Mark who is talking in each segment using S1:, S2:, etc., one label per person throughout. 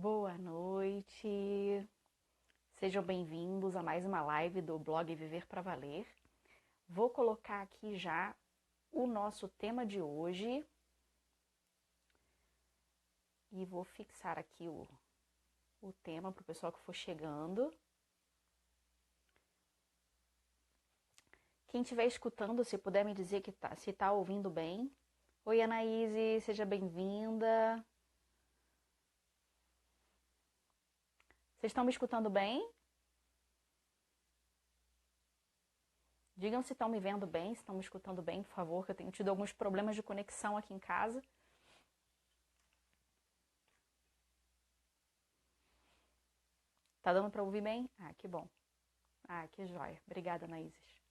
S1: Boa noite, sejam bem-vindos a mais uma live do blog Viver para Valer. Vou colocar aqui já o nosso tema de hoje e vou fixar aqui o tema para o pessoal que for chegando. Quem estiver escutando, se puder me dizer se está ouvindo bem. Oi, Anaíse, seja bem-vinda. Vocês estão me escutando bem? Digam se estão me vendo bem, se estão me escutando bem, por favor, que eu tenho tido alguns problemas de conexão aqui em casa. Tá dando para ouvir bem? Ah, que bom. Ah, que joia. Obrigada, Anaíses.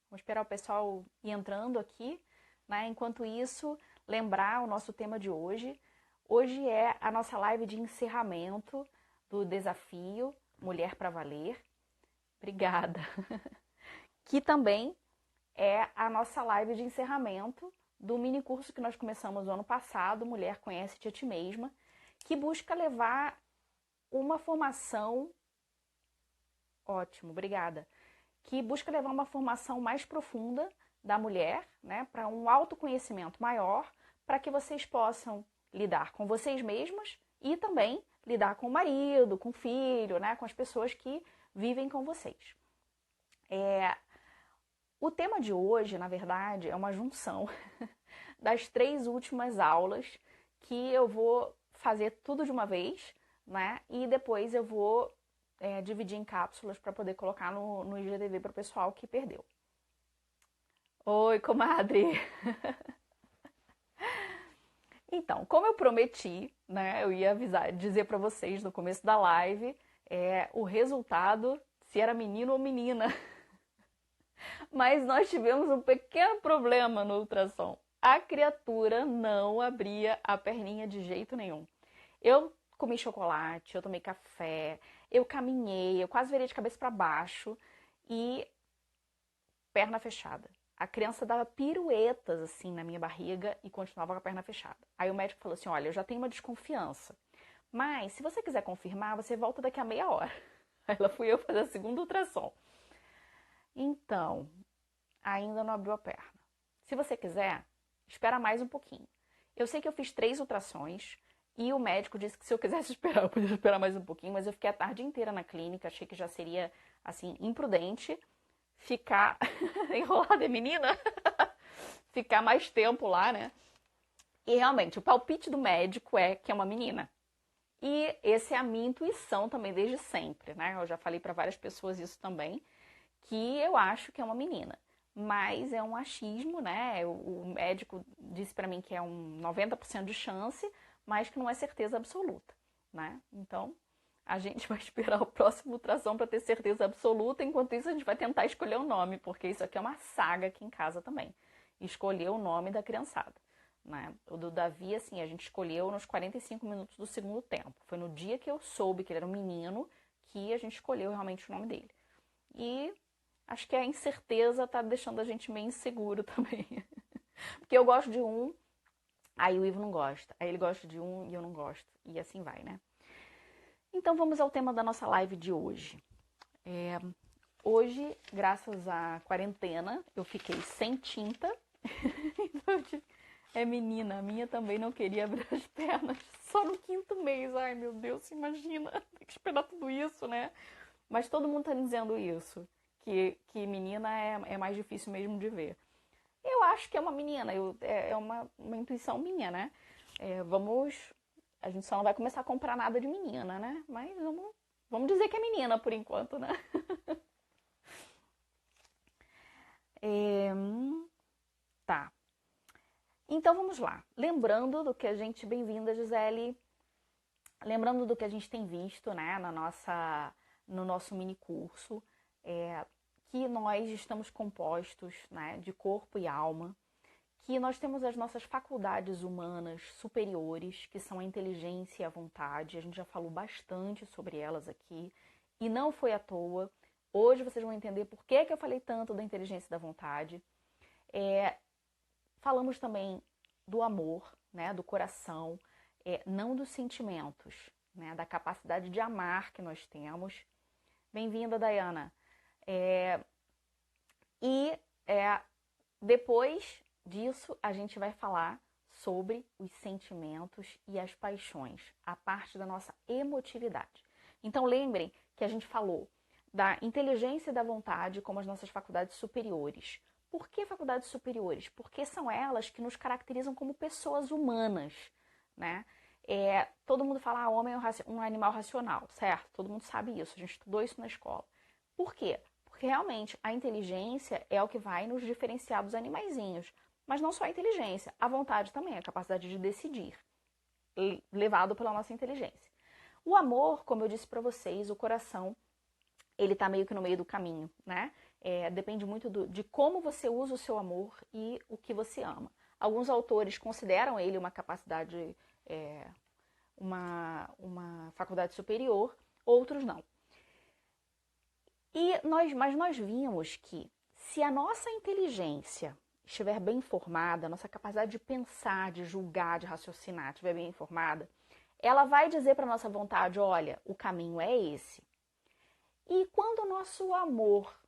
S1: Vamos esperar o pessoal ir entrando aqui, né? Enquanto isso, lembrar o nosso tema de hoje. Hoje é a nossa live de encerramento do desafio Mulher para Valer. Obrigada. Que também é a nossa live de encerramento do mini curso que nós começamos no ano passado, Mulher Conhece-te a Ti Mesma, que busca levar uma formação... Ótimo, obrigada. Que busca levar uma formação mais profunda da mulher, né, para um autoconhecimento maior, para que vocês possam lidar com vocês mesmas e também lidar com o marido, com o filho, né, com as pessoas que vivem com vocês. O tema de hoje, na verdade, é uma junção das 3 últimas aulas que eu vou fazer tudo de uma vez, né, e depois eu vou dividir em cápsulas para poder colocar no IGTV para o pessoal que perdeu. Oi, comadre! Então, como eu prometi, né, eu ia dizer para vocês no começo da live o resultado, se era menino ou menina. Mas nós tivemos um pequeno problema no ultrassom. A criatura não abria a perninha de jeito nenhum. Eu comi chocolate, eu tomei café, eu caminhei, eu quase virei de cabeça para baixo e perna fechada. A criança dava piruetas assim na minha barriga e continuava com a perna fechada. Aí o médico falou assim, olha, eu já tenho uma desconfiança, mas se você quiser confirmar, você volta daqui a meia hora. Aí lá fui eu fazer a segunda ultrassom. Então, ainda não abriu a perna. Se você quiser, espera mais um pouquinho. Eu sei que eu fiz 3 ultrassons e o médico disse que se eu quisesse esperar, eu podia esperar mais um pouquinho, mas eu fiquei a tarde inteira na clínica, achei que já seria, assim, imprudente ficar enrolada, menina, ficar mais tempo lá, né? E realmente, o palpite do médico é que é uma menina. E essa é a minha intuição também desde sempre, né? Eu já falei para várias pessoas isso também, que eu acho que é uma menina. Mas é um achismo, né? O médico disse para mim que é um 90% de chance, mas que não é certeza absoluta, né? Então, a gente vai esperar o próximo ultrassom para ter certeza absoluta. Enquanto isso, a gente vai tentar escolher o nome, porque isso aqui é uma saga aqui em casa também. Escolher o nome da criançada, né? O do Davi, assim, a gente escolheu nos 45 minutos do segundo tempo. Foi no dia que eu soube que ele era um menino que a gente escolheu realmente o nome dele. E acho que a incerteza tá deixando a gente meio inseguro também. Porque eu gosto de um, aí o Ivo não gosta. Aí ele gosta de um e eu não gosto. E assim vai, né? Então vamos ao tema da nossa live de hoje. Hoje, graças à quarentena, eu fiquei sem tinta. Então, menina, a minha também não queria abrir as pernas só no 5º mês. Ai, meu Deus, imagina, tem que esperar tudo isso, né? Mas todo mundo tá dizendo isso, que menina é mais difícil mesmo de ver. Eu acho que é uma menina, é uma intuição minha, né? A gente só não vai começar a comprar nada de menina, né? Mas vamos dizer que é menina por enquanto, né? Tá. Então vamos lá. Lembrando do que a gente... Bem-vinda, Gisele. Lembrando do que a gente tem visto, né, no nosso mini curso, que nós estamos compostos, né, de corpo e alma, que nós temos as nossas faculdades humanas superiores, que são a inteligência e a vontade. A gente já falou bastante sobre elas aqui, e não foi à toa. Hoje vocês vão entender por que eu falei tanto da inteligência e da vontade. Falamos também do amor, né, do coração. não dos sentimentos, né? Da capacidade de amar que nós temos. Bem-vinda, Dayana. Depois disso, a gente vai falar sobre os sentimentos e as paixões, a parte da nossa emotividade. Então, lembrem que a gente falou da inteligência e da vontade como as nossas faculdades superiores. Por que faculdades superiores? Porque são elas que nos caracterizam como pessoas humanas, né? Todo mundo fala, o homem é um animal racional, certo? Todo mundo sabe isso, a gente estudou isso na escola. Por quê? Porque realmente a inteligência é o que vai nos diferenciar dos animaizinhos. Mas não só a inteligência, a vontade também, a capacidade de decidir, levado pela nossa inteligência. O amor, como eu disse para vocês, o coração, ele tá meio que no meio do caminho, né? Depende muito de como você usa o seu amor e o que você ama. Alguns autores consideram ele uma capacidade, uma faculdade superior, outros não. Mas nós vimos que se a nossa inteligência estiver bem informada, a nossa capacidade de pensar, de julgar, de raciocinar, estiver bem informada, ela vai dizer para a nossa vontade, olha, o caminho é esse. E quando o nosso amor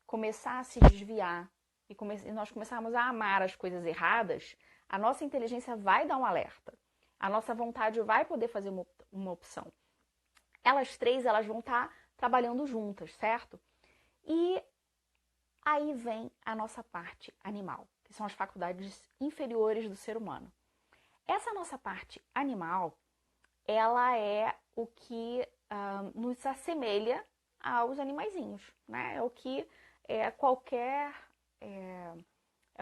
S1: começar a se desviar e nós começarmos a amar as coisas erradas, a nossa inteligência vai dar um alerta. A nossa vontade vai poder fazer uma opção. Elas três, elas vão estar trabalhando juntas, certo? E aí vem a nossa parte animal, que são as faculdades inferiores do ser humano. Essa nossa parte animal, ela é o que nos assemelha aos animaizinhos, né? É o que é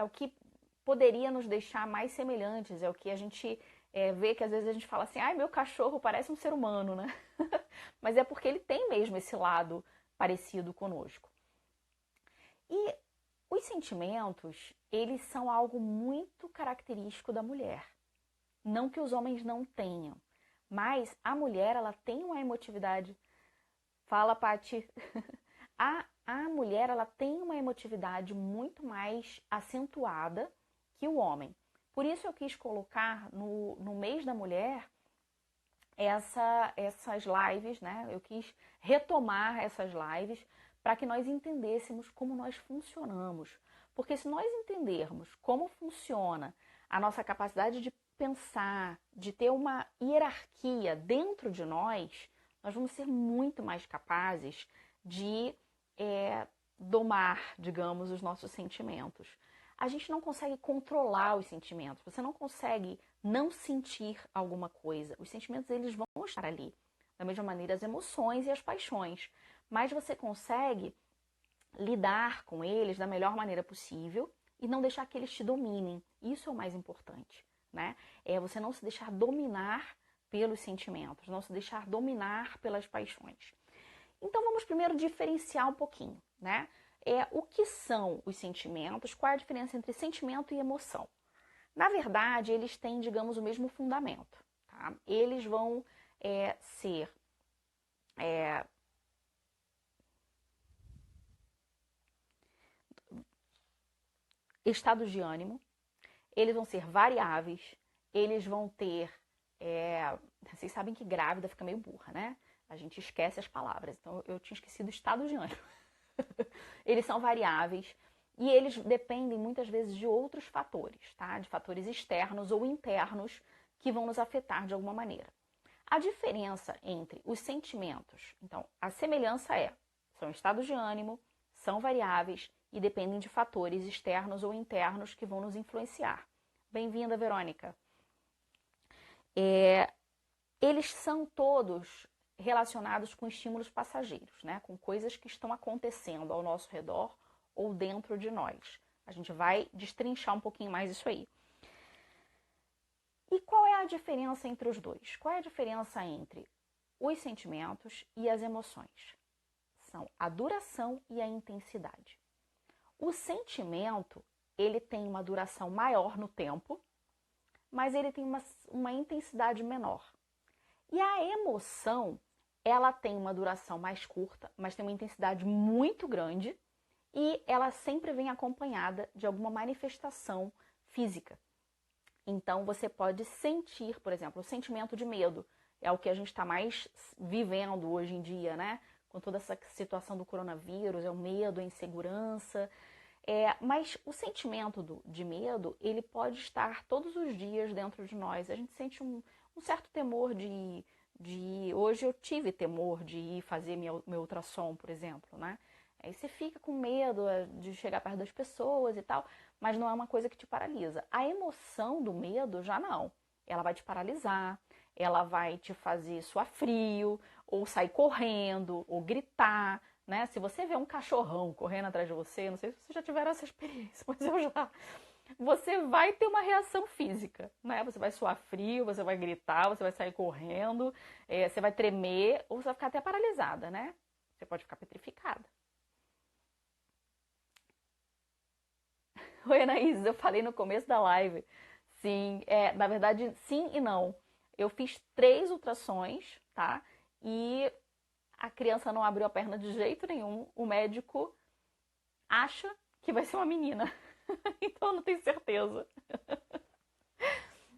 S1: o que poderia nos deixar mais semelhantes, é o que a gente vê que às vezes a gente fala assim, ai, meu cachorro parece um ser humano, né? Mas é porque ele tem mesmo esse lado parecido conosco. E os sentimentos, eles são algo muito característico da mulher. Não que os homens não tenham, mas a mulher, ela tem uma emotividade. Fala, Paty. A mulher, ela tem uma emotividade muito mais acentuada que o homem. Por isso eu quis colocar no mês da mulher essas lives, né? Eu quis retomar essas lives para que nós entendêssemos como nós funcionamos. Porque se nós entendermos como funciona a nossa capacidade de pensar, de ter uma hierarquia dentro de nós vamos ser muito mais capazes de domar, digamos, os nossos sentimentos. A gente não consegue controlar os sentimentos, você não consegue não sentir alguma coisa. Os sentimentos, eles vão estar ali. Da mesma maneira, as emoções e as paixões. Mas você consegue lidar com eles da melhor maneira possível e não deixar que eles te dominem. Isso é o mais importante, né? É você não se deixar dominar pelos sentimentos, não se deixar dominar pelas paixões. Então vamos primeiro diferenciar um pouquinho, né? O que são os sentimentos, qual é a diferença entre sentimento e emoção? Na verdade, eles têm, digamos, o mesmo fundamento, tá? Eles vão ser estados de ânimo, eles vão ser variáveis, eles vão ter... vocês sabem que grávida fica meio burra, né? A gente esquece as palavras, então eu tinha esquecido o estado de ânimo. Eles são variáveis e eles dependem muitas vezes de outros fatores, tá? De fatores externos ou internos que vão nos afetar de alguma maneira. A diferença entre os sentimentos, então, a semelhança são estados de ânimo, são variáveis e dependem de fatores externos ou internos que vão nos influenciar. Bem-vinda, Verônica. Eles são todos relacionados com estímulos passageiros, né? Com coisas que estão acontecendo ao nosso redor ou dentro de nós. A gente vai destrinchar um pouquinho mais isso aí. E qual é a diferença entre os dois? Qual é a diferença entre os sentimentos e as emoções? São a duração e a intensidade. O sentimento, ele tem uma duração maior no tempo, mas ele tem uma intensidade menor. E a emoção, ela tem uma duração mais curta, mas tem uma intensidade muito grande e ela sempre vem acompanhada de alguma manifestação física. Então, você pode sentir, por exemplo, o sentimento de medo. É o que a gente está mais vivendo hoje em dia, né? Com toda essa situação do coronavírus, é o medo, a insegurança. Mas o sentimento de medo, ele pode estar todos os dias dentro de nós. A gente sente um certo temor Hoje eu tive temor de ir fazer meu ultrassom, por exemplo, né? Aí você fica com medo de chegar perto das pessoas e tal, mas não é uma coisa que te paralisa. A emoção do medo já não. Ela vai te paralisar, ela vai te fazer suar frio, ou sair correndo, ou gritar, né? Se você vê um cachorrão correndo atrás de você, não sei se vocês já tiveram essa experiência, mas eu já. Você vai ter uma reação física, né? Você vai suar frio, você vai gritar, você vai sair correndo, você vai tremer, ou você vai ficar até paralisada, né? Você pode ficar petrificada. Oi, Anaís, eu falei no começo da live. Sim, na verdade, sim e não. Eu fiz 3 ultrassons, tá? E a criança não abriu a perna de jeito nenhum. O médico acha que vai ser uma menina. Então eu não tenho certeza.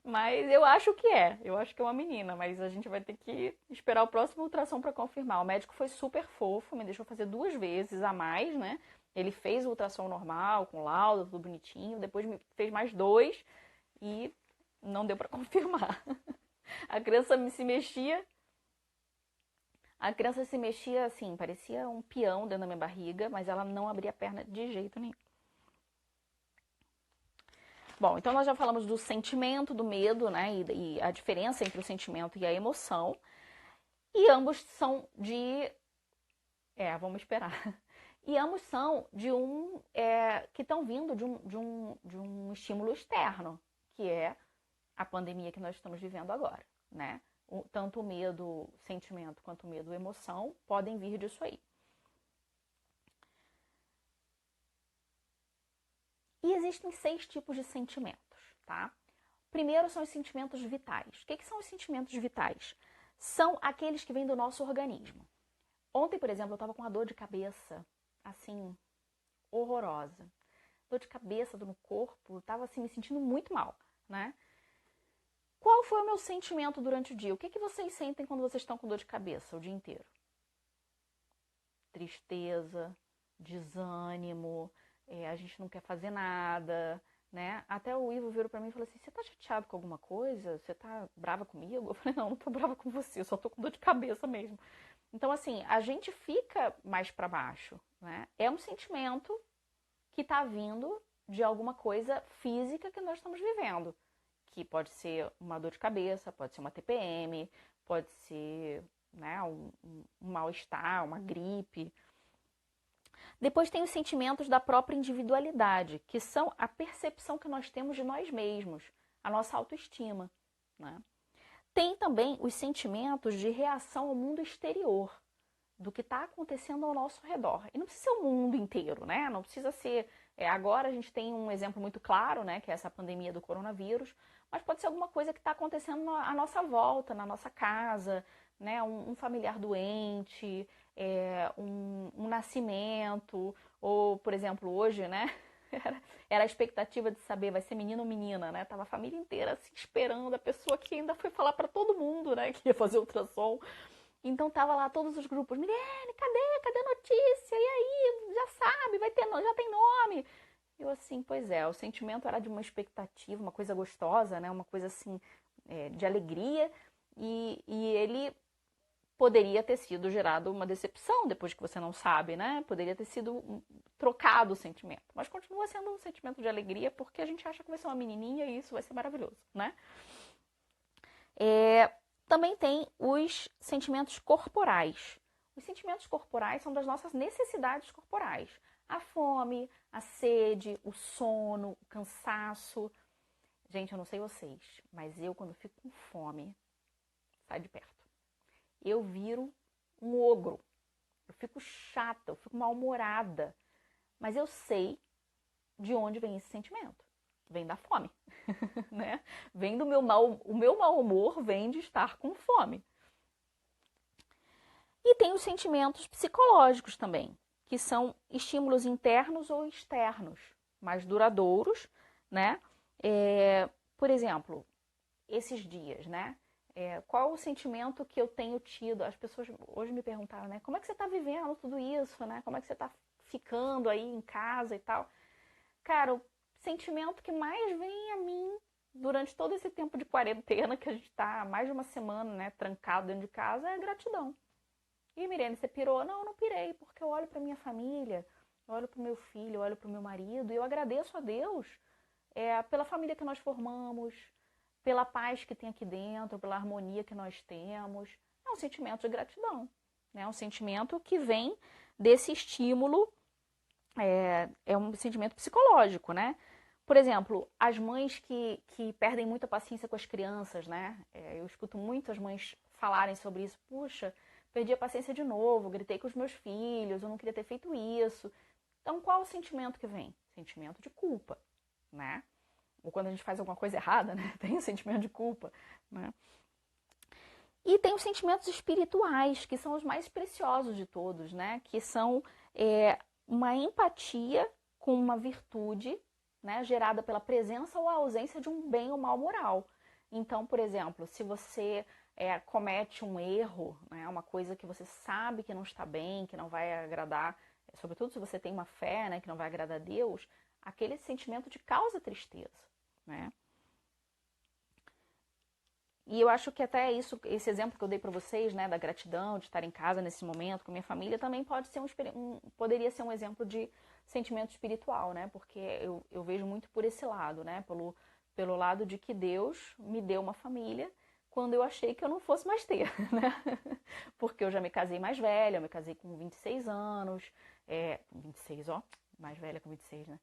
S1: Mas eu acho que é. Eu acho que é uma menina, mas a gente vai ter que esperar o próximo ultrassom para confirmar. O médico foi super fofo, me deixou fazer 2 vezes a mais, né? Ele fez o ultrassom normal, com laudo, tudo bonitinho. Depois me fez mais 2 e não deu para confirmar. A criança se mexia. A criança se mexia assim, parecia um peão dentro da minha barriga, mas ela não abria a perna de jeito nenhum. Bom, então nós já falamos do sentimento, do medo, né? E a diferença entre o sentimento e a emoção. E ambos são de. Vamos esperar. E ambos são de que estão vindo de um estímulo externo, que é a pandemia que nós estamos vivendo agora, né? Tanto o medo, sentimento, quanto o medo, emoção, podem vir disso aí. E existem 6 tipos de sentimentos, tá? Primeiro são os sentimentos vitais. O que são os sentimentos vitais? São aqueles que vêm do nosso organismo. Ontem, por exemplo, eu estava com uma dor de cabeça, assim, horrorosa. Dor de cabeça, dor no corpo, estava assim, me sentindo muito mal, né? Qual foi o meu sentimento durante o dia? O que vocês sentem quando vocês estão com dor de cabeça o dia inteiro? Tristeza, desânimo, a gente não quer fazer nada, né? Até o Ivo virou pra mim e falou assim, você tá chateado com alguma coisa? Você tá brava comigo? Eu falei, não tô brava com você, eu só tô com dor de cabeça mesmo. Então, assim, a gente fica mais pra baixo, né? É um sentimento que tá vindo de alguma coisa física que nós estamos vivendo. Que pode ser uma dor de cabeça, pode ser uma TPM, pode ser, né, um mal-estar, uma gripe. Depois tem os sentimentos da própria individualidade, que são a percepção que nós temos de nós mesmos, a nossa autoestima, né? Tem também os sentimentos de reação ao mundo exterior, do que está acontecendo ao nosso redor. E não precisa ser o mundo inteiro, né? Não precisa ser... agora a gente tem um exemplo muito claro, né? Que é essa pandemia do coronavírus, mas pode ser alguma coisa que está acontecendo à nossa volta, na nossa casa, né? Um familiar doente, um nascimento, ou, por exemplo, hoje, né? Era a expectativa de saber, vai ser menino ou menina, né? Tava a família inteira se esperando, a pessoa que ainda foi falar para todo mundo, né? Que ia fazer ultrassom. Então tava lá todos os grupos, Mirene, cadê a notícia? E aí, já sabe, já tem nome. Eu assim, pois é, o sentimento era de uma expectativa, uma coisa gostosa, né? Uma coisa assim, de alegria. E ele poderia ter sido gerado uma decepção depois que você não sabe, né? Poderia ter sido trocado o sentimento. Mas continua sendo um sentimento de alegria porque a gente acha que vai ser uma menininha e isso vai ser maravilhoso, né? Também tem os sentimentos corporais. Os sentimentos corporais são das nossas necessidades corporais. A fome, a sede, o sono, o cansaço. Gente, eu não sei vocês, mas eu quando fico com fome, sai de perto. Eu viro um ogro. Eu fico chata, eu fico mal-humorada. Mas eu sei de onde vem esse sentimento. Vem da fome, né? Vem do o meu mau humor vem de estar com fome. E tem os sentimentos psicológicos também, que são estímulos internos ou externos, mais duradouros, né? Por exemplo, esses dias, né? Qual o sentimento que eu tenho tido? As pessoas hoje me perguntaram, né? Como é que você está vivendo tudo isso, né? Como é que você está ficando aí em casa e tal? Cara, o sentimento que mais vem a mim durante todo esse tempo de quarentena, que a gente está há mais de uma semana, né, trancado dentro de casa, é gratidão. E Mirene, você pirou? Não, eu não pirei, porque eu olho para minha família, eu olho para o meu filho, eu olho para o meu marido e eu agradeço a Deus pela família que nós formamos, pela paz que tem aqui dentro, pela harmonia que nós temos. É um sentimento de gratidão, né? É um sentimento que vem desse estímulo, é um sentimento psicológico, né? Por exemplo, as mães que perdem muita paciência com as crianças, né? Eu escuto muitas mães falarem sobre isso. Puxa, perdi a paciência de novo, gritei com os meus filhos, eu não queria ter feito isso. Então, qual o sentimento que vem? Sentimento de culpa, né? Ou quando a gente faz alguma coisa errada, né? Tem o sentimento de culpa, né? E tem os sentimentos espirituais, que são os mais preciosos de todos, né? Que são uma empatia com uma virtude, né? Gerada pela presença ou a ausência de um bem ou mal moral. Então, por exemplo, se você comete um erro, né? Uma coisa que você sabe que não está bem, que não vai agradar, sobretudo se você tem uma fé, né? Que não vai agradar a Deus, aquele sentimento te causa tristeza, né? E eu acho que até isso, esse exemplo que eu dei para vocês, né, da gratidão, de estar em casa nesse momento com minha família, também pode ser poderia ser um exemplo de sentimento espiritual, né? Porque eu vejo muito por esse lado, né? Pelo lado de que Deus me deu uma família quando eu achei que eu não fosse mais ter, né? Porque eu já me casei mais velha, eu me casei com 26 anos, 26, ó, mais velha com 26, né?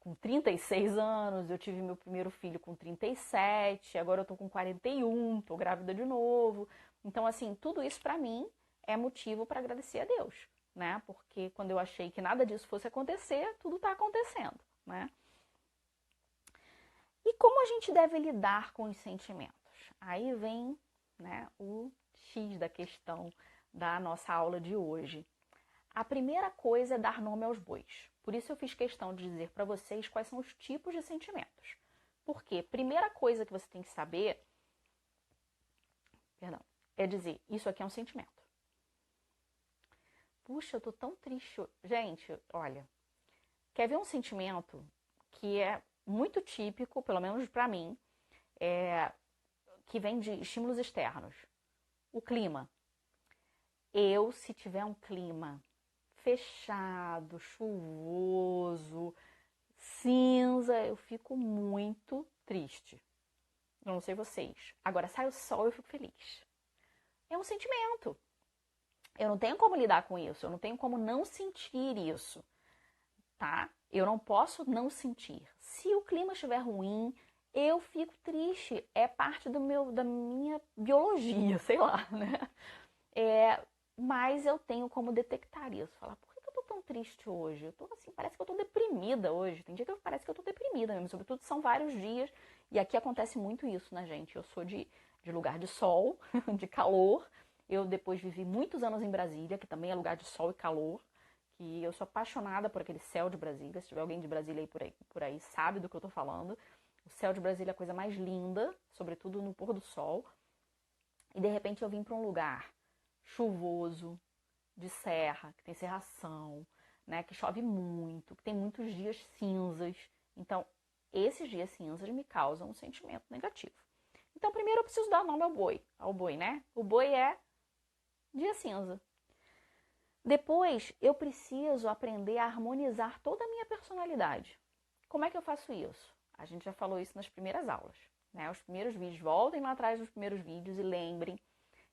S1: Com 36 anos, eu tive meu primeiro filho com 37, agora eu tô com 41, tô grávida de novo. Então, assim, tudo isso pra mim é motivo para agradecer a Deus, né? Porque quando eu achei que nada disso fosse acontecer, tudo tá acontecendo, né? E como a gente deve lidar com os sentimentos? Aí vem, né, o X da questão da nossa aula de hoje. A primeira coisa é dar nome aos bois. Por isso eu fiz questão de dizer para vocês quais são os tipos de sentimentos. Porque primeira coisa que você tem que saber, é dizer, isso aqui é um sentimento. Puxa, eu tô tão triste. Gente, olha, quer ver um sentimento que é muito típico, pelo menos para mim, que vem de estímulos externos? O clima. Se tiver um clima fechado, chuvoso, cinza, eu fico muito triste. Eu não sei vocês. Agora, sai o sol, eu fico feliz. É um sentimento. Eu não tenho como lidar com isso. Eu não tenho como não sentir isso, tá? Eu não posso não sentir. Se o clima estiver ruim, eu fico triste. É parte da minha biologia, sei lá, né? Mas eu tenho como detectar isso. Falar, por que eu tô tão triste hoje? Eu tô assim, parece que eu tô deprimida hoje. Tem dia que parece que eu tô deprimida mesmo. Sobretudo são vários dias. E aqui acontece muito isso, né, gente? Eu sou de lugar de sol, de calor. Eu depois vivi muitos anos em Brasília, que também é lugar de sol e calor. Que eu sou apaixonada por aquele céu de Brasília. Se tiver alguém de Brasília aí por aí sabe do que eu tô falando. O céu de Brasília é a coisa mais linda, sobretudo no pôr do sol. E de repente eu vim para um lugar chuvoso, de serra, que tem serração, né, que chove muito, que tem muitos dias cinzas. Então, esses dias cinzas me causam um sentimento negativo. Então, primeiro eu preciso dar nome ao boi, né? O boi é dia cinza. Depois, eu preciso aprender a harmonizar toda a minha personalidade. Como é que eu faço isso? A gente já falou isso nas primeiras aulas, né? Os primeiros vídeos, voltem lá atrás dos primeiros vídeos e lembrem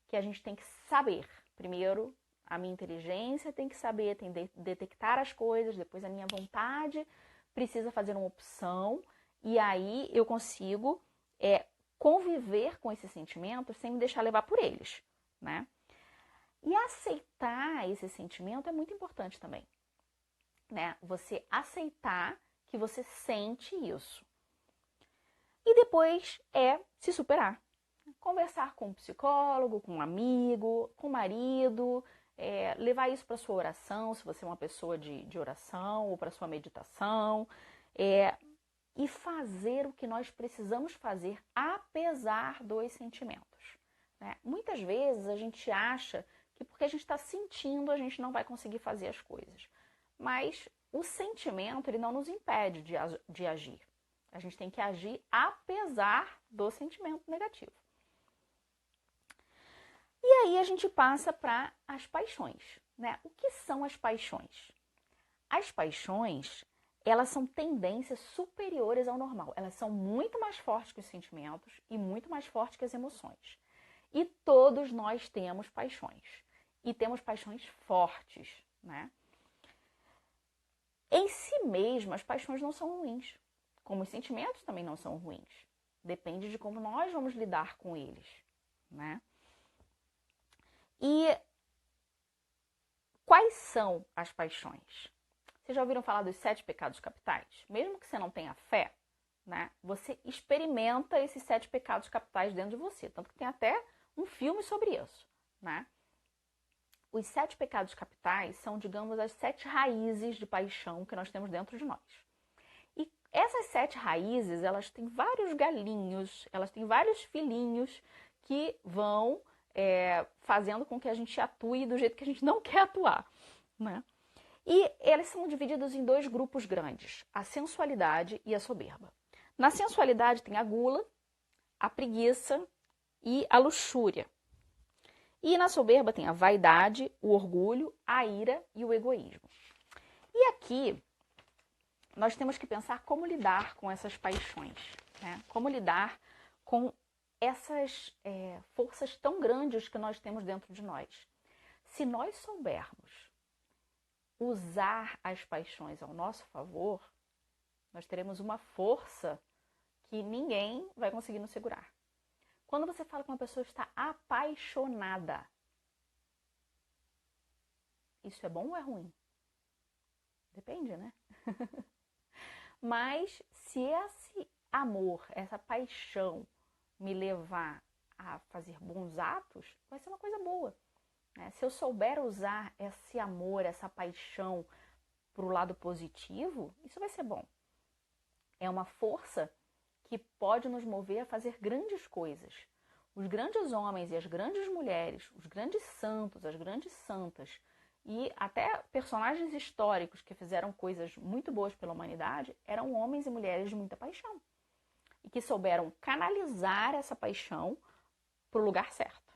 S1: que a gente tem que saber. Primeiro, a minha inteligência tem que saber, tem que detectar as coisas, depois a minha vontade precisa fazer uma opção, e aí eu consigo conviver com esses sentimentos sem me deixar levar por eles, né? E aceitar esse sentimento é muito importante também, né? Você aceitar que você sente isso. E depois se superar. Conversar com um psicólogo, com um amigo, com o marido, levar isso para sua oração, se você é uma pessoa de oração, ou para sua meditação. e fazer o que nós precisamos fazer, apesar dos sentimentos, né? Muitas vezes a gente acha que porque a gente está sentindo, a gente não vai conseguir fazer as coisas. Mas o sentimento, ele não nos impede de agir. A gente tem que agir apesar do sentimento negativo. E aí a gente passa para as paixões, né? O que são as paixões? As paixões, elas são tendências superiores ao normal. Elas são muito mais fortes que os sentimentos e muito mais fortes que as emoções. E todos nós temos paixões. E temos paixões fortes, né? Em si mesmo, as paixões não são ruins. Como os sentimentos também não são ruins. Depende de como nós vamos lidar com eles, né? E quais são as paixões? Vocês já ouviram falar dos 7 pecados capitais? Mesmo que você não tenha fé, né, você experimenta esses 7 pecados capitais dentro de você. Tanto que tem até um filme sobre isso, né? Os 7 pecados capitais são, digamos, as 7 raízes de paixão que nós temos dentro de nós. E essas 7 raízes, elas têm vários galinhos, elas têm vários filhinhos que vão fazendo com que a gente atue do jeito que a gente não quer atuar, né? E eles são divididos em 2 grupos grandes, a sensualidade e a soberba. Na sensualidade tem a gula, a preguiça e a luxúria. E na soberba tem a vaidade, o orgulho, a ira e o egoísmo. E aqui nós temos que pensar como lidar com essas paixões, né? Como lidar com essas forças tão grandes que nós temos dentro de nós. Se nós soubermos usar as paixões ao nosso favor, nós teremos uma força que ninguém vai conseguir nos segurar. Quando você fala que uma pessoa está apaixonada, isso é bom ou é ruim? Depende, né? Mas se esse amor, essa paixão me levar a fazer bons atos, vai ser uma coisa boa, né? Se eu souber usar esse amor, essa paixão para o lado positivo, isso vai ser bom. É uma força que pode nos mover a fazer grandes coisas. Os grandes homens e as grandes mulheres, os grandes santos, as grandes santas e até personagens históricos que fizeram coisas muito boas pela humanidade eram homens e mulheres de muita paixão e que souberam canalizar essa paixão para o lugar certo.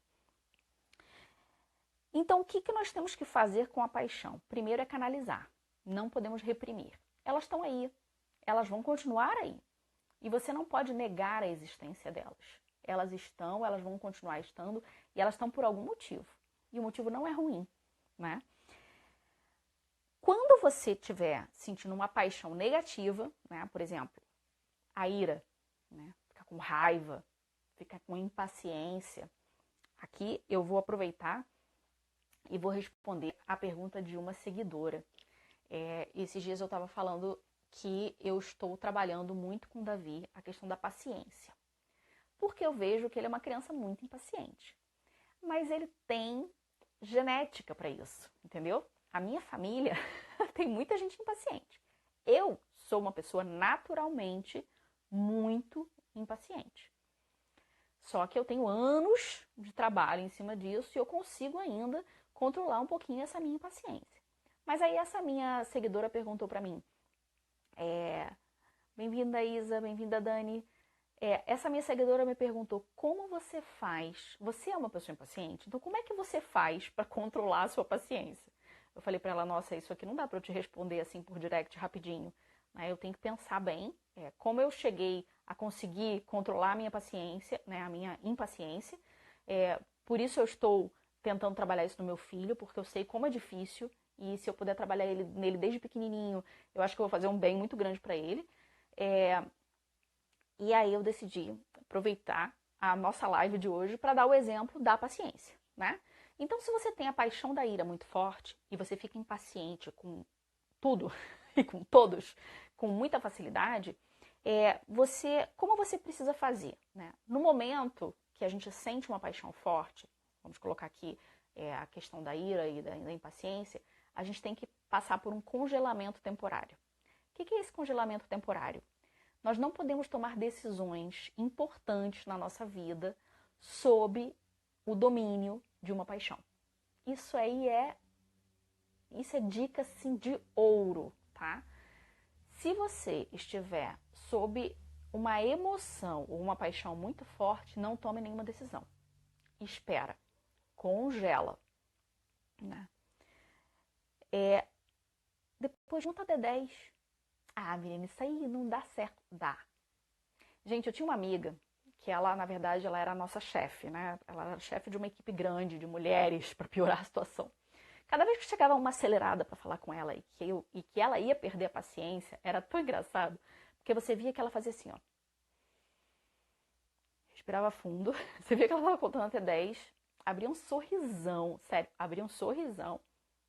S1: Então, o que nós temos que fazer com a paixão? Primeiro é canalizar, não podemos reprimir. Elas estão aí, elas vão continuar aí. E você não pode negar a existência delas. Elas estão, elas vão continuar estando e elas estão por algum motivo. E o motivo não é ruim, né? Quando você estiver sentindo uma paixão negativa, né? Por exemplo, a ira, né? Ficar com raiva, ficar com impaciência. Aqui eu vou aproveitar e vou responder a pergunta de uma seguidora. Esses dias eu estava falando que eu estou trabalhando muito com o Davi a questão da paciência. Porque eu vejo que ele é uma criança muito impaciente. Mas ele tem genética para isso, entendeu? A minha família tem muita gente impaciente. Eu sou uma pessoa naturalmente muito impaciente. Só que eu tenho anos de trabalho em cima disso e eu consigo ainda controlar um pouquinho essa minha impaciência. Mas aí essa minha seguidora perguntou para mim, bem-vinda Isa, bem-vinda Dani, essa minha seguidora me perguntou, como você faz? Você é uma pessoa impaciente? Então como é que você faz para controlar a sua paciência? Eu falei para ela, nossa, isso aqui não dá para eu te responder assim por direct rapidinho. Né? Eu tenho que pensar bem como eu cheguei a conseguir controlar a minha paciência, né, a minha impaciência. Por isso eu estou tentando trabalhar isso no meu filho, porque eu sei como é difícil. E se eu puder trabalhar nele desde pequenininho, eu acho que eu vou fazer um bem muito grande para ele. E aí eu decidi aproveitar a nossa live de hoje para dar o exemplo da paciência, né? Então, se você tem a paixão da ira muito forte e você fica impaciente com tudo e com todos com muita facilidade, como você precisa fazer, né? No momento que a gente sente uma paixão forte, vamos colocar aqui a questão da ira e da impaciência, a gente tem que passar por um congelamento temporário. O que é esse congelamento temporário? Nós não podemos tomar decisões importantes na nossa vida sob o domínio de uma paixão. Isso é dica assim de ouro, tá? Se você estiver sob uma emoção ou uma paixão muito forte, não tome nenhuma decisão. Espera, congela, né? Depois junta até 10. Ah, Miriam, isso aí não dá certo. Dá. Gente, eu tinha uma amiga que ela, na verdade, ela era a nossa chefe, né? Ela era chefe de uma equipe grande de mulheres, para piorar a situação. Cada vez que chegava uma acelerada para falar com ela e que ela ia perder a paciência, era tão engraçado, porque você via que ela fazia assim, ó. Respirava fundo, você via que ela estava contando até 10, abria um sorrisão, sério, abria um sorrisão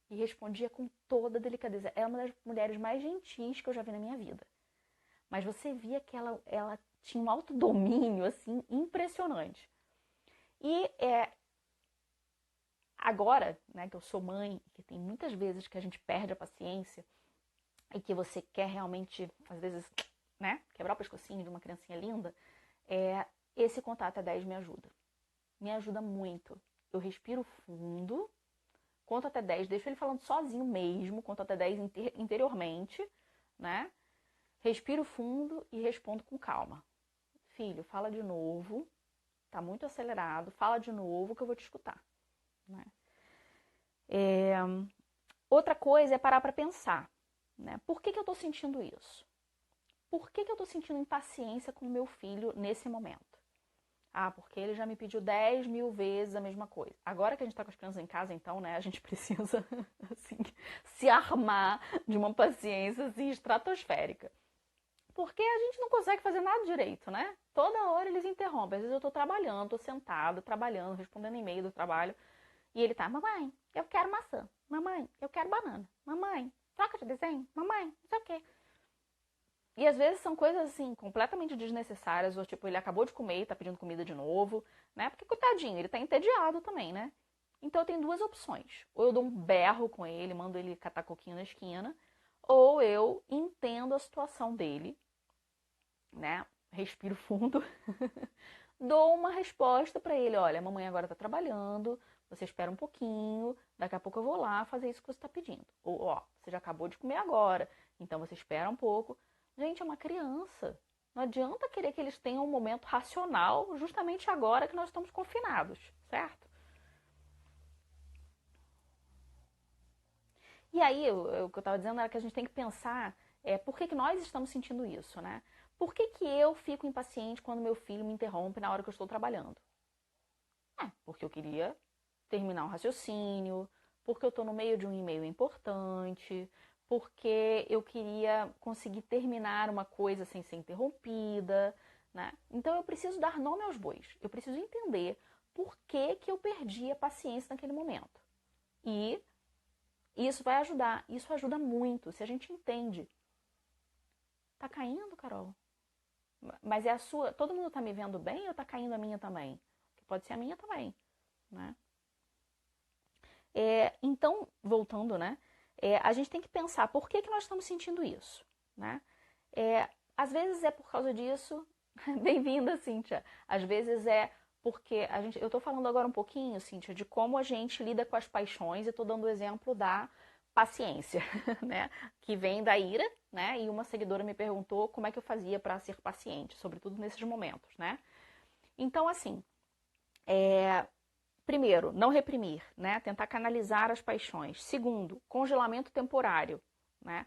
S1: e respondia com toda a delicadeza. Era uma das mulheres mais gentis que eu já vi na minha vida. Mas você via que ela tinha um autodomínio, assim, impressionante. E agora, né, que eu sou mãe, que tem muitas vezes que a gente perde a paciência e que você quer realmente, às vezes, né, quebrar o pescocinho de uma criancinha linda, esse contato a 10 me ajuda. Me ajuda muito. Eu respiro fundo, conto até 10, deixo ele falando sozinho mesmo, conto até 10 interiormente, né? Respiro fundo e respondo com calma. Filho, fala de novo, tá muito acelerado, fala de novo que eu vou te escutar, né? Outra coisa é parar para pensar, né? Por que eu estou sentindo isso? Por que eu estou sentindo impaciência com o meu filho nesse momento? Ah, porque ele já me pediu 10 mil vezes a mesma coisa. Agora que a gente tá com as crianças em casa, então, né, a gente precisa, assim, se armar de uma paciência, assim, estratosférica. Porque a gente não consegue fazer nada direito, né? Toda hora eles interrompem. Às vezes eu tô trabalhando, tô sentada, trabalhando, respondendo e-mail do trabalho. E ele tá, mamãe, eu quero maçã. Mamãe, eu quero banana. Mamãe, troca de desenho. Mamãe, não sei o quê. E às vezes são coisas assim, completamente desnecessárias, ou tipo, ele acabou de comer e tá pedindo comida de novo, né? Porque, coitadinho, ele tá entediado também, né? Então eu tenho duas opções. Ou eu dou um berro com ele, mando ele catar coquinho na esquina, ou eu entendo a situação dele, né? Respiro fundo, dou uma resposta pra ele, olha, a mamãe agora tá trabalhando, você espera um pouquinho, daqui a pouco eu vou lá fazer isso que você tá pedindo. Ou, ó, você já acabou de comer agora, então você espera um pouco. Gente, é uma criança. Não adianta querer que eles tenham um momento racional justamente agora que nós estamos confinados, certo? E aí, o que eu estava dizendo era que a gente tem que pensar por que nós estamos sentindo isso, né? Por que eu fico impaciente quando meu filho me interrompe na hora que eu estou trabalhando? Porque eu queria terminar um raciocínio, porque eu estou no meio de um e-mail importante, porque eu queria conseguir terminar uma coisa sem ser interrompida, né? Então eu preciso dar nome aos bois. Eu preciso entender por que eu perdi a paciência naquele momento. E isso vai ajudar. Isso ajuda muito se a gente entende. Tá caindo, Carol? Mas é a sua. Todo mundo tá me vendo bem ou tá caindo a minha também? Que pode ser a minha também, né? Então, voltando, né? A gente tem que pensar por que nós estamos sentindo isso, né? Às vezes é por causa disso. Bem-vinda, Cíntia. Às vezes é porque eu tô falando agora um pouquinho, Cíntia, de como a gente lida com as paixões e tô dando o exemplo da paciência, né? Que vem da ira, né? E uma seguidora me perguntou como é que eu fazia para ser paciente, sobretudo nesses momentos, né? Então, assim, primeiro, não reprimir, né? Tentar canalizar as paixões. Segundo, congelamento temporário, né?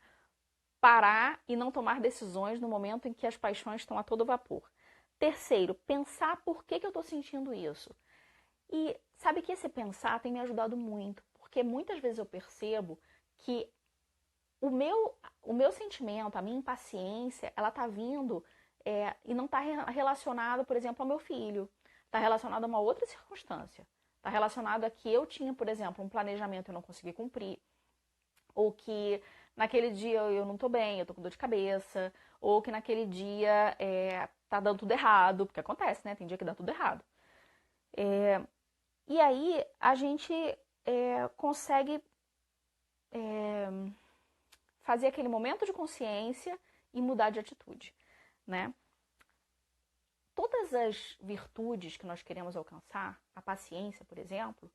S1: Parar e não tomar decisões no momento em que as paixões estão a todo vapor. Terceiro, pensar por que eu estou sentindo isso. E sabe que esse pensar tem me ajudado muito, porque muitas vezes eu percebo que o meu sentimento, a minha impaciência, ela tá vindo e não está relacionado, por exemplo, ao meu filho. Está relacionado a uma outra circunstância. Está relacionado a que eu tinha, por exemplo, um planejamento e eu não consegui cumprir. Ou que naquele dia eu não tô bem, eu tô com dor de cabeça. Ou que naquele dia tá dando tudo errado. Porque acontece, né? Tem dia que dá tudo errado. E aí a gente consegue fazer aquele momento de consciência e mudar de atitude. né? Todas as virtudes que nós queremos alcançar, a paciência, por exemplo,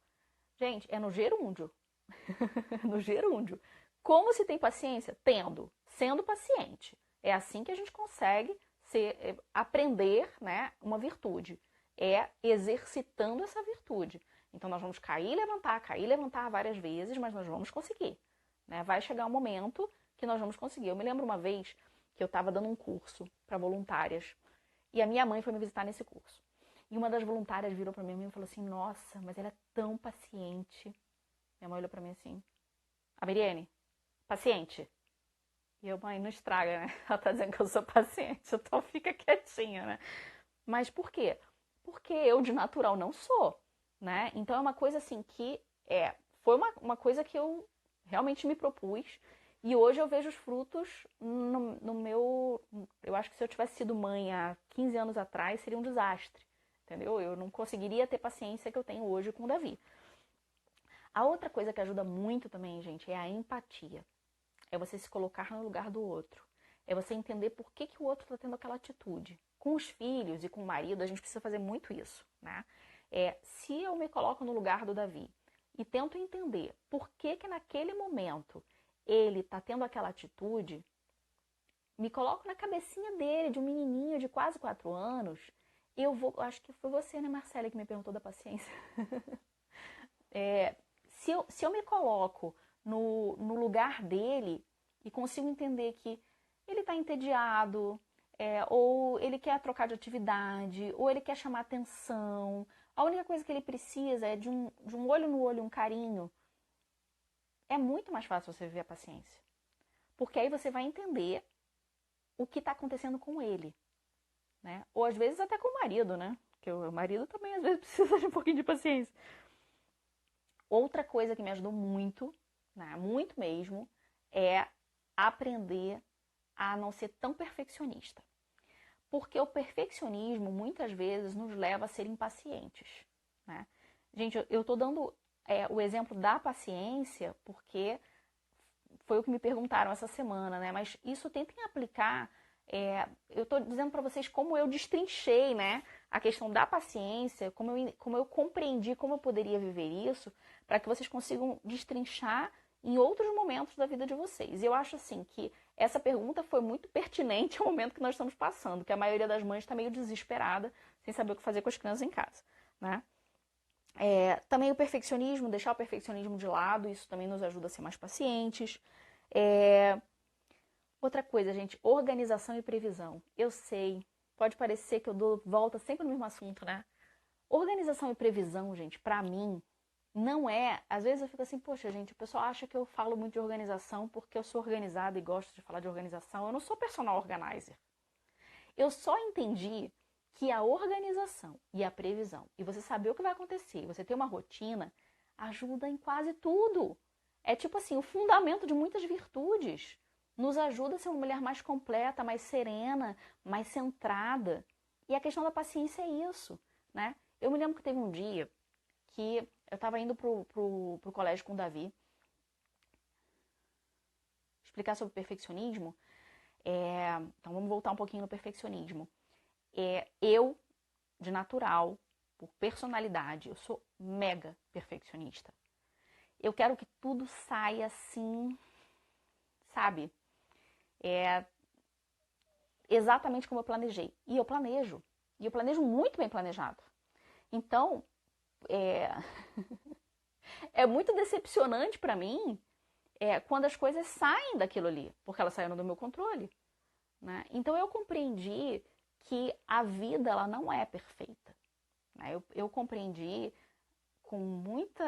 S1: gente, é no gerúndio. No gerúndio. Como se tem paciência? Tendo, sendo paciente. É assim que a gente consegue aprender, né, uma virtude. É exercitando essa virtude. Então nós vamos cair e levantar várias vezes, mas nós vamos conseguir. Né? Vai chegar um momento que nós vamos conseguir. Eu me lembro uma vez que eu estava dando um curso para voluntárias e a minha mãe foi me visitar nesse curso. E uma das voluntárias virou para mim e falou assim: nossa, mas ela é tão paciente. Minha mãe olhou para mim assim: a Miriane, paciente. E eu, mãe, não estraga, né? Ela tá dizendo que eu sou paciente, então fica quietinha, né? Mas por quê? Porque eu de natural não sou, né? Então é uma coisa assim que foi uma coisa que eu realmente me propus e hoje eu vejo os frutos no meu... Eu acho que se eu tivesse sido mãe há 15 anos atrás seria um desastre, entendeu? Eu não conseguiria ter paciência que eu tenho hoje com o Davi. A outra coisa que ajuda muito também, gente, é a empatia. É você se colocar no lugar do outro. É você entender por que o outro está tendo aquela atitude. Com os filhos e com o marido, a gente precisa fazer muito isso, né? Se eu me coloco no lugar do Davi e tento entender por que naquele momento ele está tendo aquela atitude, me coloco na cabecinha dele, de um menininho de quase 4 anos, acho que foi você, né, Marcela, que me perguntou da paciência. Se eu me coloco no lugar dele e consigo entender que ele está entediado, ou ele quer trocar de atividade, ou ele quer chamar atenção, a única coisa que ele precisa é de um olho no olho, um carinho, é muito mais fácil você viver a paciência. Porque aí você vai entender o que está acontecendo com ele. Né? Ou às vezes até com o marido, né? Porque o marido também às vezes precisa de um pouquinho de paciência. Outra coisa que me ajudou muito, né, muito mesmo, é aprender a não ser tão perfeccionista. Porque o perfeccionismo muitas vezes nos leva a ser impacientes. Né? Gente, eu estou dando o exemplo da paciência porque foi o que me perguntaram essa semana, né? Mas isso tentem aplicar. Eu estou dizendo para vocês como eu destrinchei, né, a questão da paciência, como eu compreendi como eu poderia viver isso, para que vocês consigam destrinchar em outros momentos da vida de vocês. E eu acho assim que essa pergunta foi muito pertinente ao momento que nós estamos passando, que a maioria das mães está meio desesperada, sem saber o que fazer com as crianças em casa, né? Também o perfeccionismo, deixar o perfeccionismo de lado, isso também nos ajuda a ser mais pacientes. Outra coisa, gente, organização e previsão. Eu sei, pode parecer que eu dou volta sempre no mesmo assunto, né? Organização e previsão, gente, pra mim, não é... Às vezes eu fico assim, poxa, gente, o pessoal acha que eu falo muito de organização porque eu sou organizada e gosto de falar de organização. Eu não sou personal organizer. Eu só entendi que a organização e a previsão, e você saber o que vai acontecer, você ter uma rotina, ajuda em quase tudo. É tipo assim, o fundamento de muitas virtudes. Nos ajuda a ser uma mulher mais completa, mais serena, mais centrada. E a questão da paciência é isso, né? Eu me lembro que teve um dia que eu estava indo pro colégio com o Davi explicar sobre perfeccionismo. Então vamos voltar um pouquinho no perfeccionismo. Eu, de natural, por personalidade, eu sou mega perfeccionista. Eu quero que tudo saia assim, sabe? Exatamente como eu planejei. E eu planejo. E eu planejo muito bem planejado. Então, é muito decepcionante para mim quando as coisas saem daquilo ali, porque elas saíram do meu controle. Né? Então eu compreendi que a vida ela não é perfeita. Né? Eu compreendi com muita...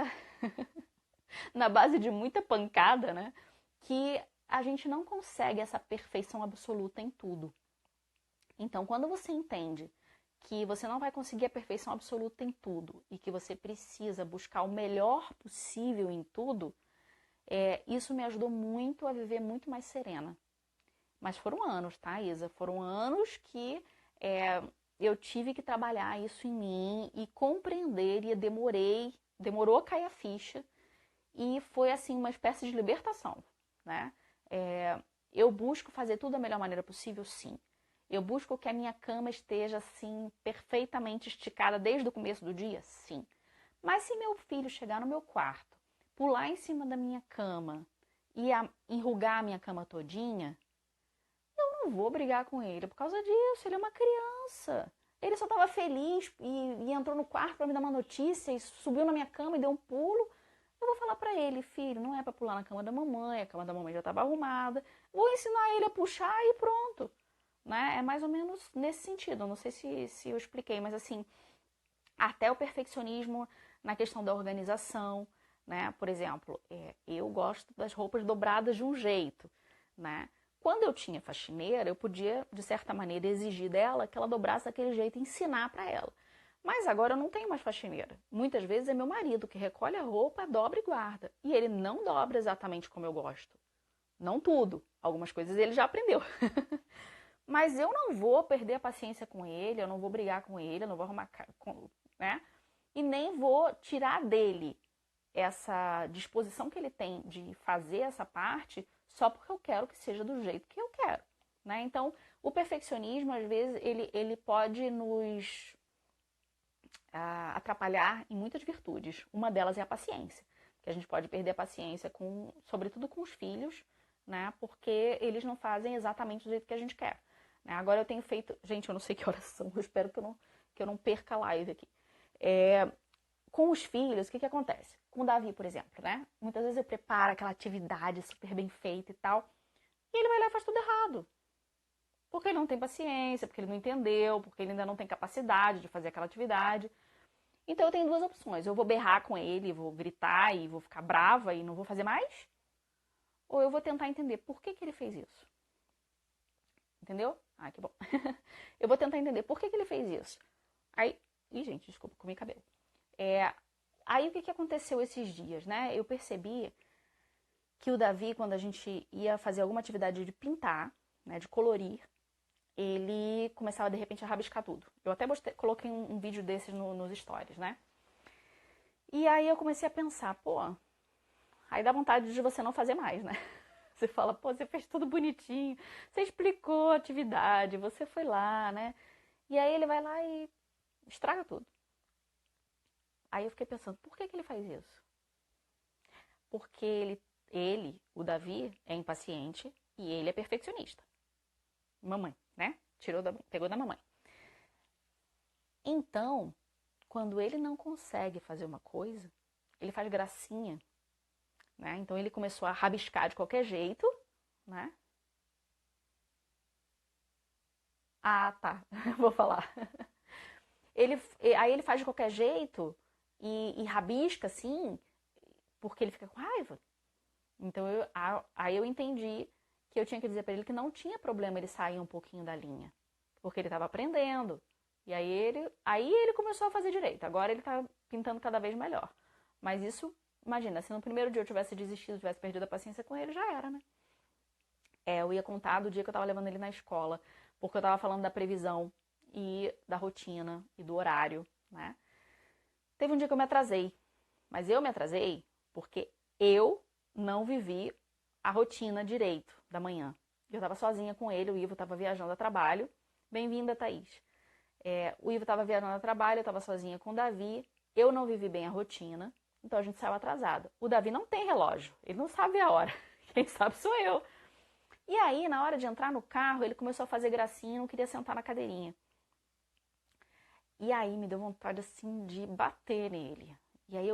S1: na base de muita pancada, né? Que a gente não consegue essa perfeição absoluta em tudo. Então, quando você entende que você não vai conseguir a perfeição absoluta em tudo e que você precisa buscar o melhor possível em tudo, isso me ajudou muito a viver muito mais serena. Mas foram anos, tá, Isa? Foram anos que eu tive que trabalhar isso em mim e compreender, e demorou a cair a ficha, e foi assim uma espécie de libertação, né? Eu busco fazer tudo da melhor maneira possível, sim. Eu busco que a minha cama esteja assim, perfeitamente esticada desde o começo do dia? Sim. Mas se meu filho chegar no meu quarto, pular em cima da minha cama e enrugar a minha cama todinha, eu não vou brigar com ele por causa disso. Ele é uma criança. Ele só estava feliz e entrou no quarto para me dar uma notícia e subiu na minha cama e deu um pulo. Eu vou falar para ele, filho, não é para pular na cama da mamãe, a cama da mamãe já estava arrumada. Vou ensinar ele a puxar e pronto. Né? É mais ou menos nesse sentido. Não sei se eu expliquei, mas assim, até o perfeccionismo na questão da organização, né? Por exemplo, eu gosto das roupas dobradas de um jeito, né? Quando eu tinha faxineira, eu podia, de certa maneira, exigir dela que ela dobrasse daquele jeito e ensinar para ela. Mas agora eu não tenho mais faxineira. Muitas vezes é meu marido que recolhe a roupa, dobra e guarda. E ele não dobra exatamente como eu gosto. Não tudo. Algumas coisas ele já aprendeu. Mas eu não vou perder a paciência com ele, eu não vou brigar com ele, eu não vou arrumar, né? E nem vou tirar dele essa disposição que ele tem de fazer essa parte só porque eu quero que seja do jeito que eu quero, né? Então, o perfeccionismo, às vezes, ele pode nos atrapalhar em muitas virtudes. Uma delas é a paciência, que a gente pode perder a paciência, sobretudo com os filhos, né? Porque eles não fazem exatamente do jeito que a gente quer. Né? Agora eu tenho feito... Gente, eu não sei que horas são, eu espero que eu não perca a live aqui. Com os filhos, o que acontece? Com o Davi, por exemplo, né? Muitas vezes eu preparo aquela atividade super bem feita e tal, e ele vai lá e faz tudo errado. Porque ele não tem paciência, porque ele não entendeu, porque ele ainda não tem capacidade de fazer aquela atividade. Então eu tenho duas opções. Eu vou berrar com ele, vou gritar e vou ficar brava e não vou fazer mais. Ou eu vou tentar entender por que ele fez isso. Entendeu? Ah, que bom. Eu vou tentar entender por que ele fez isso. Aí... Ih, gente, desculpa, comi cabelo. Aí o que aconteceu esses dias, né? Eu percebi que o Davi, quando a gente ia fazer alguma atividade de pintar, né, de colorir, ele começava de repente a rabiscar tudo. Eu até coloquei um vídeo desses nos stories, né? E aí eu comecei a pensar, pô, aí dá vontade de você não fazer mais, né? Você fala, pô, você fez tudo bonitinho, você explicou a atividade, você foi lá, né? E aí ele vai lá e estraga tudo. Aí eu fiquei pensando, por que ele faz isso? Porque o Davi, é impaciente e ele é perfeccionista. Mamãe, né? Pegou da mamãe. Então, quando ele não consegue fazer uma coisa, ele faz gracinha, né? Então ele começou a rabiscar de qualquer jeito, né? Ah, tá. Vou falar. Aí ele faz de qualquer jeito e rabisca assim, porque ele fica com raiva. Então aí eu entendi que eu tinha que dizer para ele que não tinha problema ele sair um pouquinho da linha, porque ele estava aprendendo. E aí ele começou a fazer direito. Agora ele está pintando cada vez melhor. Mas isso, imagina, se no primeiro dia eu tivesse desistido, tivesse perdido a paciência com ele, já era, né? Eu ia contar do dia que eu estava levando ele na escola, porque eu estava falando da previsão e da rotina e do horário, né? Teve um dia que eu me atrasei, mas eu me atrasei porque eu não vivi a rotina direito da manhã. Eu estava sozinha com ele, o Ivo estava viajando a trabalho. Bem-vinda, Thaís. O Ivo estava viajando a trabalho, eu estava sozinha com o Davi. Eu não vivi bem a rotina, então a gente saiu atrasado. O Davi não tem relógio, ele não sabe a hora. Quem sabe sou eu. E aí, na hora de entrar no carro, ele começou a fazer gracinha e não queria sentar na cadeirinha. E aí me deu vontade, assim, de bater nele. E aí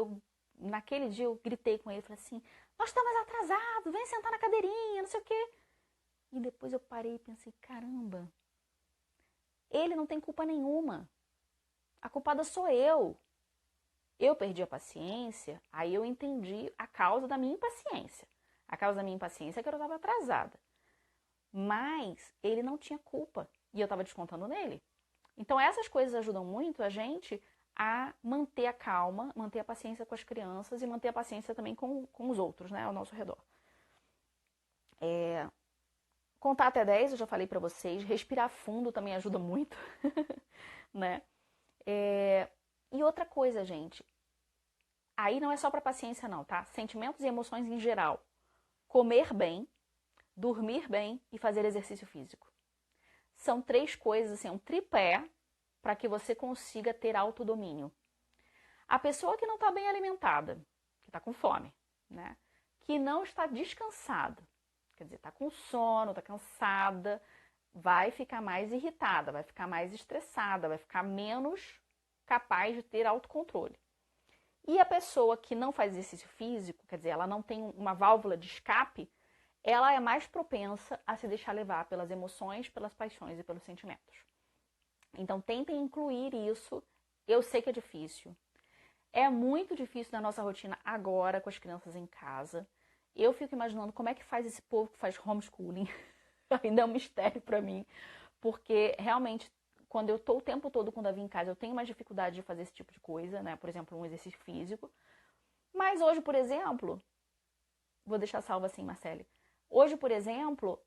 S1: naquele dia eu gritei com ele, falei assim, nós estamos atrasados, vem sentar na cadeirinha, não sei o quê. E depois eu parei e pensei, caramba, ele não tem culpa nenhuma. A culpada sou eu. Eu perdi a paciência, aí eu entendi a causa da minha impaciência. A causa da minha impaciência é que eu estava atrasada. Mas ele não tinha culpa e eu estava descontando nele. Então essas coisas ajudam muito a gente a manter a calma, manter a paciência com as crianças e manter a paciência também com os outros, né, ao nosso redor. Contar até 10, eu já falei pra vocês. Respirar fundo também ajuda muito, né? E outra coisa, gente. Aí não é só pra paciência não, tá? Sentimentos e emoções em geral. Comer bem, dormir bem e fazer exercício físico. são 3 coisas, assim, um tripé para que você consiga ter autodomínio. A pessoa que não está bem alimentada, que está com fome, né? Que não está descansada, quer dizer, está com sono, está cansada, vai ficar mais irritada, vai ficar mais estressada, vai ficar menos capaz de ter autocontrole. E a pessoa que não faz exercício físico, quer dizer, ela não tem uma válvula de escape, ela é mais propensa a se deixar levar pelas emoções, pelas paixões e pelos sentimentos. Então, tentem incluir isso. Eu sei que é difícil. É muito difícil na nossa rotina agora, com as crianças em casa. Eu fico imaginando como é que faz esse povo que faz homeschooling. Ainda é um mistério para mim. Porque, realmente, quando eu tô o tempo todo com o Davi em casa, eu tenho mais dificuldade de fazer esse tipo de coisa, né? Por exemplo, um exercício físico. Mas hoje, por exemplo, vou deixar salvo assim, Marcele. Hoje, por exemplo,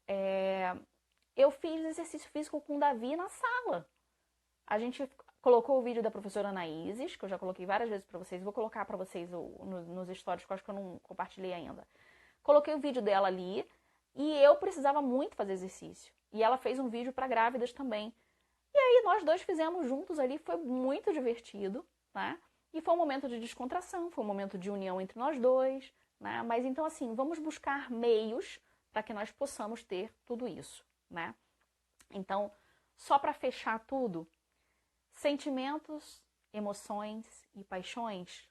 S1: eu fiz exercício físico com o Davi na sala. A gente colocou o vídeo da professora Anaíses, que eu já coloquei várias vezes para vocês. Vou colocar para vocês nos stories, que eu acho que eu não compartilhei ainda. Coloquei o vídeo dela ali e eu precisava muito fazer exercício. E ela fez um vídeo para grávidas também. E aí nós dois fizemos juntos ali, foi muito divertido, né? E foi um momento de descontração, foi um momento de união entre nós dois, né? Mas então assim, vamos buscar meios para que nós possamos ter tudo isso, né? Então, só para fechar tudo, sentimentos, emoções e paixões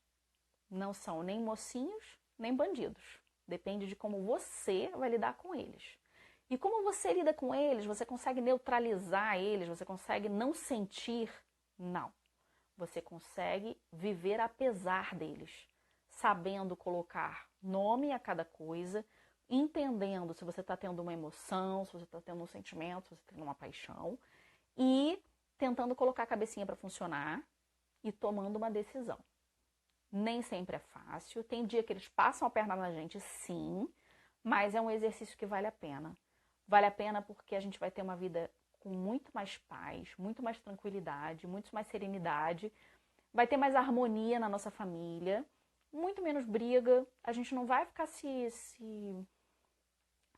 S1: não são nem mocinhos, nem bandidos. Depende de como você vai lidar com eles. E como você lida com eles, você consegue neutralizar eles, você consegue não sentir? Não. Você consegue viver apesar deles, sabendo colocar nome a cada coisa, entendendo se você está tendo uma emoção, se você está tendo um sentimento, se você está tendo uma paixão, e tentando colocar a cabecinha para funcionar e tomando uma decisão. Nem sempre é fácil, tem dia que eles passam a perna na gente, sim, mas é um exercício que vale a pena. Vale a pena porque a gente vai ter uma vida com muito mais paz, muito mais tranquilidade, muito mais serenidade, vai ter mais harmonia na nossa família, muito menos briga, a gente não vai ficar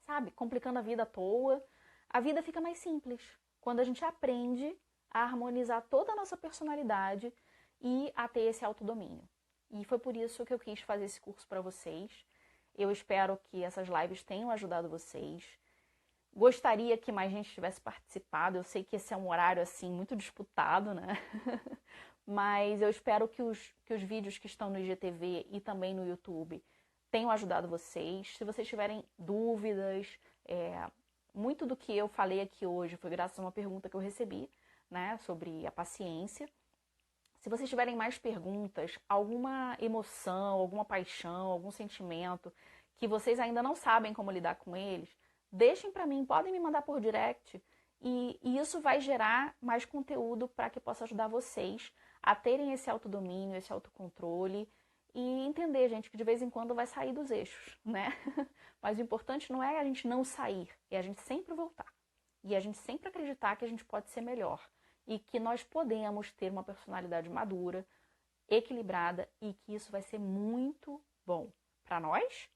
S1: sabe, complicando a vida à toa. A vida fica mais simples quando a gente aprende a harmonizar toda a nossa personalidade e a ter esse autodomínio. E foi por isso que eu quis fazer esse curso para vocês. Eu espero que essas lives tenham ajudado vocês. Gostaria que mais gente tivesse participado. Eu sei que esse é um horário assim muito disputado, né? Mas eu espero que os vídeos que estão no IGTV e também no YouTube tenham ajudado vocês. Se vocês tiverem dúvidas, muito do que eu falei aqui hoje foi graças a uma pergunta que eu recebi, né, sobre a paciência. Se vocês tiverem mais perguntas, alguma emoção, alguma paixão, algum sentimento que vocês ainda não sabem como lidar com eles, deixem para mim, podem me mandar por direct e isso vai gerar mais conteúdo para que possa ajudar vocês a terem esse autodomínio, esse autocontrole e entender, gente, que de vez em quando vai sair dos eixos, né? Mas o importante não é a gente não sair, é a gente sempre voltar. E a gente sempre acreditar que a gente pode ser melhor e que nós podemos ter uma personalidade madura, equilibrada e que isso vai ser muito bom para nós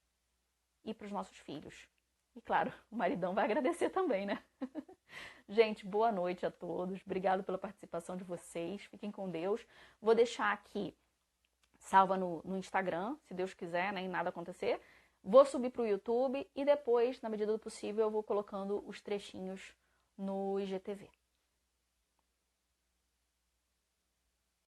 S1: e para os nossos filhos. E claro, o maridão vai agradecer também, né? Gente, boa noite a todos. Obrigado pela participação de vocês. Fiquem com Deus. Vou deixar aqui salva no Instagram, se Deus quiser, né, e nada acontecer. Vou subir para o YouTube e depois, na medida do possível, eu vou colocando os trechinhos no IGTV.